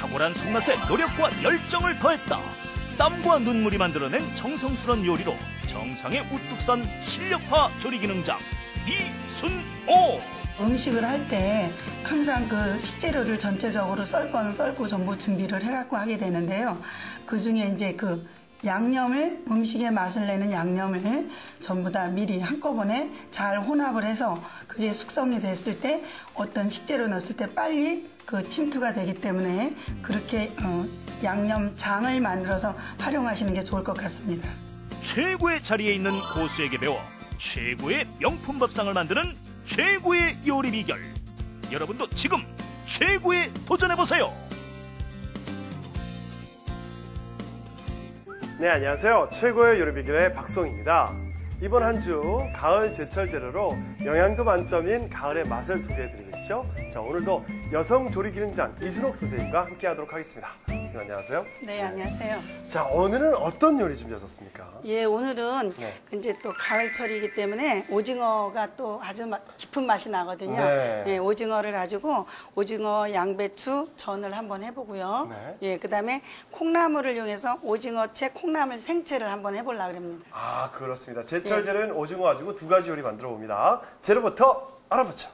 탁월한 손맛에 노력과 열정을 더했다. 땀과 눈물이 만들어낸 정성스러운 요리로 정상에 우뚝 선 실력파 조리기능장 이순오. 음식을 할 때 항상 그 식재료를 전체적으로 썰 거는 썰고 전부 준비를 해갖고 하게 되는데요. 그 중에 이제 그 양념을, 음식의 맛을 내는 양념을 전부 다 미리 한꺼번에 잘 혼합을 해서 그게 숙성이 됐을 때 어떤 식재료 넣었을 때 빨리 그 침투가 되기 때문에 그렇게 양념장을 만들어서 활용하시는 게 좋을 것 같습니다. 최고의 자리에 있는 고수에게 배워 최고의 명품 밥상을 만드는 최고의 요리 비결. 여러분도 지금 최고에 도전해보세요. 네, 안녕하세요. 최고의 요리 비결의 박송입니다. 이번 한 주 가을 제철 재료로 영양도 만점인 가을의 맛을 소개해드리고 있죠. 자, 오늘도 여성 조리기능장 이순옥 선생님과 함께 하도록 하겠습니다. 선생님 안녕하세요. 네, 안녕하세요. 자, 오늘은 어떤 요리 준비하셨습니까? 예, 오늘은 네. 이제 또 가을철이기 때문에 오징어가 또 아주 깊은 맛이 나거든요. 네. 예, 오징어를 가지고 오징어 양배추 전을 한번 해보고요. 네. 예, 그다음에 콩나물을 이용해서 오징어채 콩나물 생채를 한번 해보려고 합니다. 아, 그렇습니다. 제철 재료는 오징어 가지고 두 가지 요리 만들어 봅니다. 재료부터 알아보죠.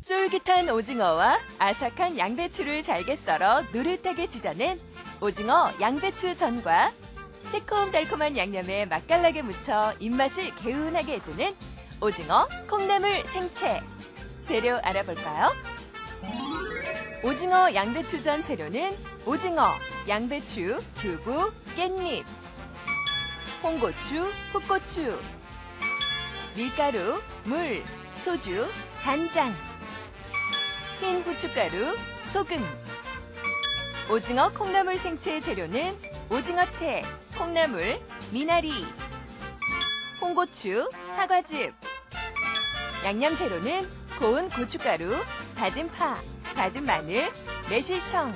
쫄깃한 오징어와 아삭한 양배추를 잘게 썰어 노릇하게 지져낸 오징어 양배추 전과 새콤달콤한 양념에 맛깔나게 묻혀 입맛을 개운하게 해주는 오징어 콩나물 생채. 재료 알아볼까요? 오징어 양배추전 재료는 오징어, 양배추, 두부, 깻잎, 홍고추, 풋고추, 밀가루, 물, 소주, 간장, 흰 후춧가루, 소금. 오징어 콩나물 생채 재료는 오징어채, 콩나물, 미나리, 홍고추, 사과즙. 양념 재료는 고운 고춧가루, 다진 파, 다진 마늘, 매실청,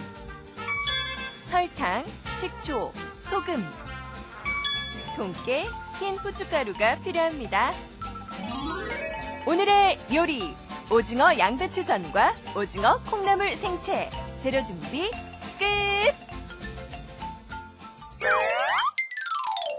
설탕, 식초, 소금, 통깨, 흰 후춧가루가 필요합니다. 오늘의 요리, 오징어 양배추전과 오징어 콩나물 생채. 재료 준비 끝!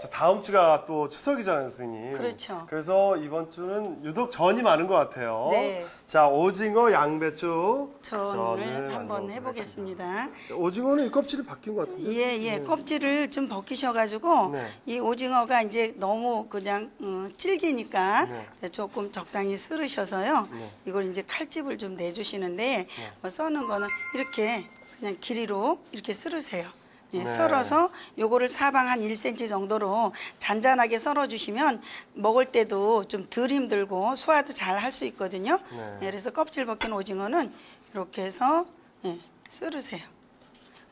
자, 다음 주가 또 추석이잖아요, 선생님. 그렇죠. 그래서 이번 주는 유독 전이 많은 것 같아요. 네. 자, 오징어 양배추 전을 한번 만들어 해보겠습니다. 자, 오징어는 이 껍질이 바뀐 것 같은데. 예, 껍질을 좀 벗기셔가지고 네. 이 오징어가 이제 너무 그냥 질기니까 네. 조금 적당히 썰으셔서요. 네. 이걸 이제 칼집을 좀 내주시는데 써는 거는 이렇게 그냥 길이로 이렇게 썰으세요. 예, 네. 썰어서 요거를 사방 한 1cm 정도로 잔잔하게 썰어주시면 먹을 때도 좀 덜 힘들고 소화도 잘 할 수 있거든요. 네. 예, 그래서 껍질 벗긴 오징어는 이렇게 해서 썰으세요.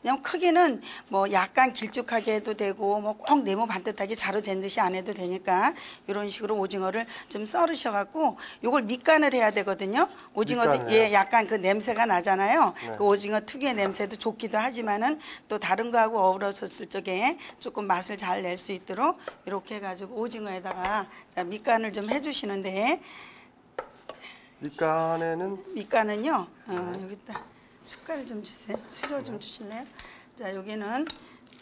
그냥 크기는 뭐 약간 길쭉하게 해도 되고 뭐 꼭 네모 반듯하게 자루 된 듯이 안 해도 되니까 이런 식으로 오징어를 좀 썰으셔갖고 요걸 밑간을 해야 되거든요. 오징어도 예, 약간 그 냄새가 나잖아요. 네. 그 오징어 특유의 냄새도 좋기도 하지만은 또 다른 거하고 어우러졌을 적에 조금 맛을 잘 낼 수 있도록 이렇게 해가지고 오징어에다가 자, 밑간을 좀 해주시는데 밑간은요 여기다. 숟갈 좀 주세요. 수저 좀 주실래요? 자, 여기는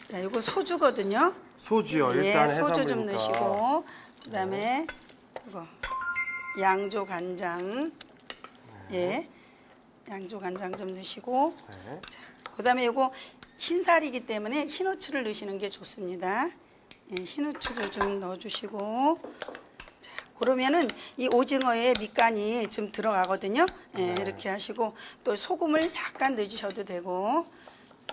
자, 요거 소주거든요. 소주요. 예, 일단 소주 좀 해산물이니까. 넣으시고 그다음에 이거 양조 간장. 예. 양조 간장 좀 넣으시고 네. 자, 그다음에 요거 흰살이기 때문에 흰 후추를 넣으시는 게 좋습니다. 예, 흰 후추도 좀 넣어 주시고 그러면은 이 오징어에 밑간이 좀 들어가거든요. 예, 이렇게 하시고 또 소금을 약간 넣으셔도 되고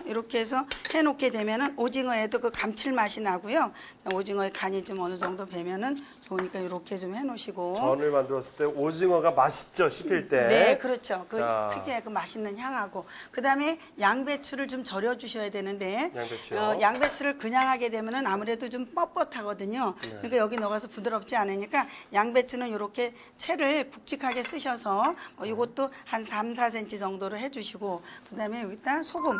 이렇게 해서 해놓게 되면은 오징어에도 그 감칠맛이 나고요. 오징어의 간이 좀 어느 정도 배면은 좋으니까 이렇게 좀 해놓으시고. 전을 만들었을 때 오징어가 맛있죠, 씹힐 때. 네, 그렇죠. 그 자. 특유의 그 맛있는 향하고 그다음에 양배추를 좀 절여 주셔야 되는데 양배추요? 양배추를 그냥 하게 되면은 아무래도 좀 뻣뻣하거든요. 그러니까 여기 넣어서 부드럽지 않으니까 양배추는 이렇게 채를 굵직하게 쓰셔서 이것도 한 3, 4cm 정도로 해주시고 그다음에 여기다 소금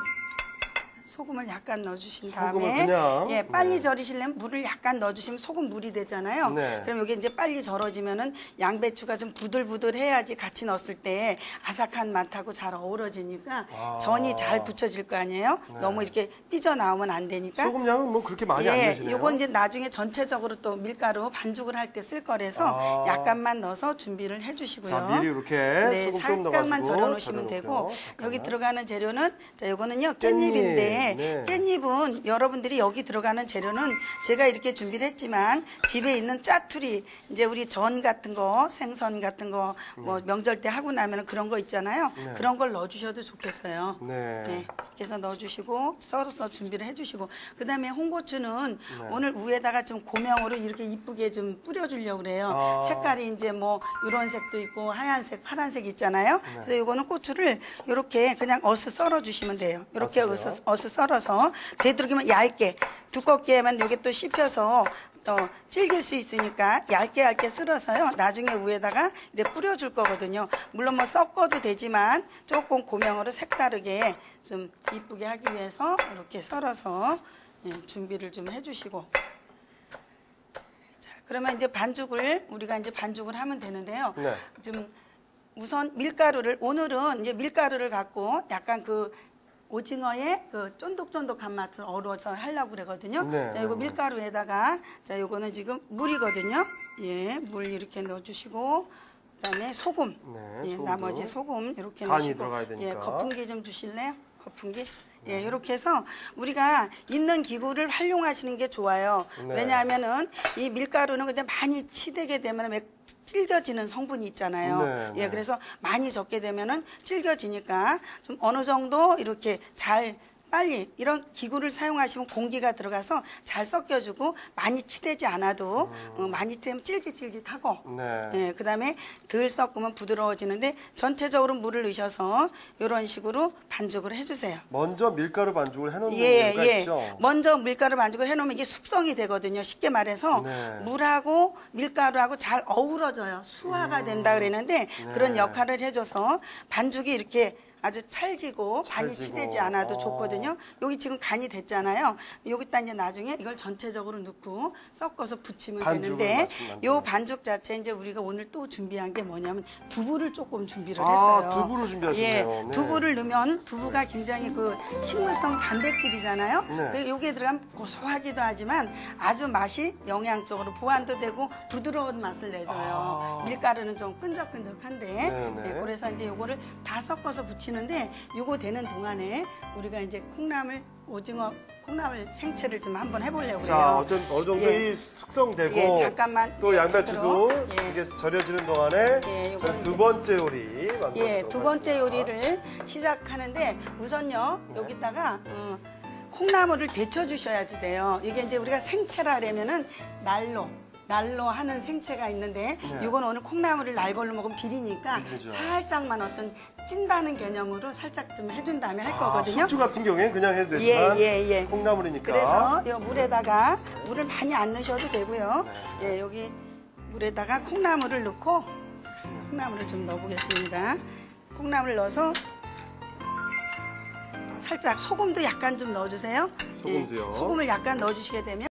소금을 약간 넣어주신 소금을 다음에 그냥? 예, 빨리 네. 절이시려면 물을 약간 넣어주시면 소금 물이 되잖아요. 네. 그럼 이게 이제 빨리 절어지면은 양배추가 좀 부들부들해야지 같이 넣었을 때 아삭한 맛하고 잘 어우러지니까 전이 잘 붙여질 거 아니에요. 너무 이렇게 삐져 나오면 안 되니까. 소금 양은 뭐 그렇게 많이 안 예, 내시네요. 요건 이제 나중에 전체적으로 또 밀가루 반죽을 할 때 쓸 거라서 약간만 넣어서 준비를 해주시고요. 자, 미리 이렇게 네, 소금 좀 넣어가지고 살짝만 절여 놓으시면 되고 여기 들어가는 재료는 자, 요거는요 깻잎인데 네. 깻잎은 여러분들이 여기 들어가는 재료는 제가 이렇게 준비를 했지만 집에 있는 짜투리 이제 우리 전 같은 거 생선 같은 거 뭐 명절 때 하고 나면 그런 거 있잖아요. 그런 걸 넣어주셔도 좋겠어요. 네. 그래서 넣어주시고 썰어서 준비를 해주시고 그다음에 홍고추는 오늘 위에다가 좀 고명으로 이렇게 이쁘게 좀 뿌려주려고 그래요. 색깔이 이제 뭐 이런 색도 있고 하얀색, 파란색 있잖아요. 그래서 이거는 고추를 이렇게 그냥 어슷 썰어주시면 돼요. 이렇게 어슷 썰어서 되도록이면 얇게 두껍게만 여기 또 씹혀서 또 질길 수 있으니까 얇게 썰어서요. 나중에 위에다가 이렇게 뿌려줄 거거든요. 물론 뭐 섞어도 되지만 조금 고명으로 색다르게 좀 이쁘게 하기 위해서 이렇게 썰어서 준비를 좀 해주시고. 자, 그러면 이제 우리가 이제 반죽을 하면 되는데요. 네. 좀 우선 밀가루를 오늘은 이제 밀가루를 갖고 약간 그 오징어의 그 쫀득쫀득한 맛을 어우러서 하려고 그러거든요. 네. 자, 이거 밀가루에다가 자, 요거는 지금 물이거든요. 예, 물 이렇게 넣어주시고 그다음에 소금. 네, 예, 소금도. 나머지 소금 이렇게 간이 넣으시고 들어가야 되니까. 예, 거품기 좀 주실래요? 거품기. 예, 이렇게 해서 우리가 있는 기구를 활용하시는 게 좋아요. 네. 왜냐하면은 이 밀가루는 근데 많이 치대게 되면 질겨지는 성분이 있잖아요. 네, 예, 네. 그래서 많이 적게 되면은 질겨지니까 좀 어느 정도 이렇게 잘 빨리 이런 기구를 사용하시면 공기가 들어가서 잘 섞여주고 많이 치대지 않아도 많이 치대면 찔깃찔깃하고 네. 예, 그다음에 덜 섞으면 부드러워지는데 전체적으로 물을 넣으셔서 이런 식으로 반죽을 해주세요. 먼저 밀가루 반죽을 해놓는 예, 이유가 예. 있죠. 먼저 밀가루 반죽을 해놓으면 이게 숙성이 되거든요. 쉽게 말해서 네. 물하고 밀가루하고 잘 어우러져요. 수화가 된다 그랬는데 그런 역할을 해줘서 반죽이 이렇게 아주 찰지고 많이 찰지고. 치대지 않아도 좋거든요. 여기 지금 간이 됐잖아요. 여기다 이제 나중에 이걸 전체적으로 넣고 섞어서 부치면 반죽을 되는데 만드는. 요 반죽 자체 이제 우리가 오늘 또 준비한 게 뭐냐면 두부를 조금 준비를 아, 했어요. 두부를 준비하셨네요. 예, 네. 두부를 넣으면 두부가 굉장히 그 식물성 단백질이잖아요. 네. 그리고 여기에 들어가면 고소하기도 하지만 아주 맛이 영양적으로 보완도 되고 부드러운 맛을 내줘요. 밀가루는 좀 끈적끈적한데 네. 예, 그래서 이제 요거를 다 섞어서 부치는데 요거 되는 동안에 우리가 이제 오징어 콩나물 생채를 좀 한번 해보려고 자, 해요. 어느 정도 예. 이 숙성되고 예, 잠깐만. 또 예, 양배추도 그대로. 예. 이게 절여지는 동안에 예, 요거는 저는 두 번째 요리 만들어 예, 두 번째 요리를 시작하는데 우선요 여기다가 콩나물을 데쳐주셔야지 돼요. 이게 이제 우리가 생채라 그러면은 날로 하는 생채가 있는데 이건 오늘 콩나물을 날걸로 먹으면 비리니까 비리죠. 살짝만 어떤 찐다는 개념으로 살짝 좀 해준 다음에 할 거거든요. 숙주 같은 경우에는 그냥 해도 되지만 예. 콩나물이니까 그래서 이 물에다가 물을 많이 안 넣으셔도 되고요. 네. 예, 여기 물에다가 콩나물을 넣고 콩나물을 좀 넣어보겠습니다. 콩나물 넣어서 살짝 소금도 약간 좀 넣어주세요. 소금도요? 예, 소금을 약간 넣어주시게 되면